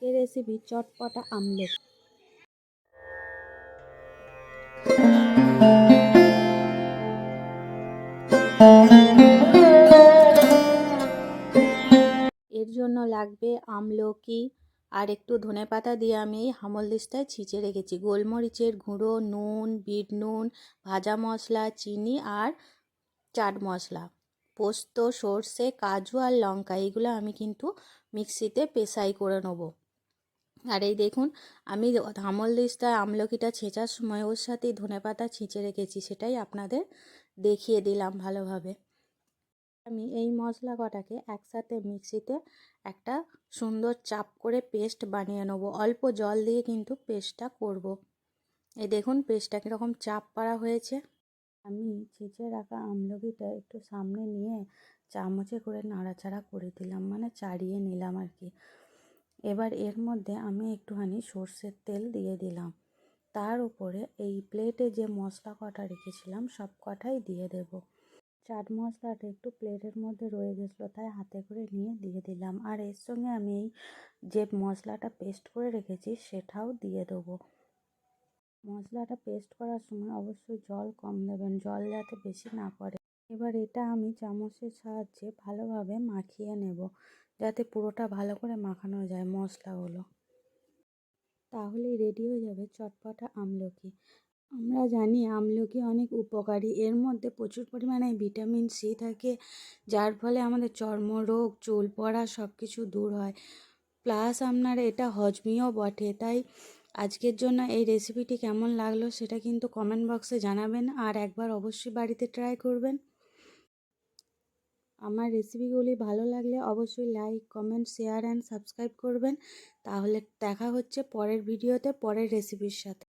আজকের রেসিপি চটপটা আমলকি। এর জন্য লাগবে আমলকি আর একটু ধনেপাতা দিয়ে আমি এই হামলদিস্তায় ছিঁচে রেখেছি। গোলমরিচের গুঁড়ো, নুন, বিট নুন, ভাজা মশলা, চিনি আর চাট মশলা, পোস্ত, সর্ষে, কাজু আর লঙ্কা, এগুলো আমি কিন্তু মিক্সিতে পেশাই করে নেবো। আর এই দেখুন, আমি হামলদিস্তায় আমলকিটা ছেঁচার সময় ওর সাথেই ধনেপাতা ছিঁচে রেখেছি, সেটাই আপনাদের দেখিয়ে দিলাম ভালোভাবে। আমি এই মশলা কটাকে একসাথে মিক্সিতে একটা সুন্দর চাপ করে পেস্ট বানিয়ে নেবো। অল্প জল দিয়ে কিন্তু পেস্টটা করব। এই দেখুন পেস্টটা কীরকম চাপ করা হয়েছে। আমি ছেঁচে রাখা আমলকিটা একটু সামনে নিয়ে চামচে করে নাড়াচাড়া করে দিলাম, মানে চাড়িয়ে নিলাম আর কি। এবার এর মধ্যে আমি একটুখানি সর্ষের তেল দিয়ে দিলাম। তার উপরে এই প্লেটে যে মশলা কটা রেখেছিলাম সব কটাই দিয়ে দেব। চাট মশলাটা একটু প্লেটের মধ্যে রয়ে গেছিলো, তাই হাতে করে নিয়ে দিয়ে দিলাম। আর এর সঙ্গে আমি এই যে মশলাটা পেস্ট করে রেখেছি সেটাও দিয়ে দেবো। মশলাটা পেস্ট করার সময় অবশ্যই জল কম দেবেন, জল যাতে বেশি না পড়ে। এবার এটা আমি চামচের সাহায্যে ভালোভাবে মাখিয়ে নেব, যাতে পুরোটা ভালো করে মাখানো যায় মশলাগুলো। তাহলেই রেডি হয়ে যাবে চটপটা আমলকি। আমরা জানি আমলকি অনেক উপকারী, এর মধ্যে প্রচুর পরিমাণে ভিটামিন সি থাকে, যার ফলে আমাদের চর্মরোগ, চুল পড়া সব কিছু দূর হয়। প্লাস আপনার এটা হজমিও বটে। তাই আজকের জন্য এই রেসিপিটি কেমন লাগলো সেটা কিন্তু কমেন্ট বক্সে জানাবেন, আর একবার অবশ্যই বাড়িতে ট্রাই করবেন। আমার রেসিপিগুলি ভালো লাগলে অবশ্যই like, comment, share and subscribe করবেন। তাহলে দেখা হচ্ছে পরের ভিডিওতে পরের রেসিপির সাথে।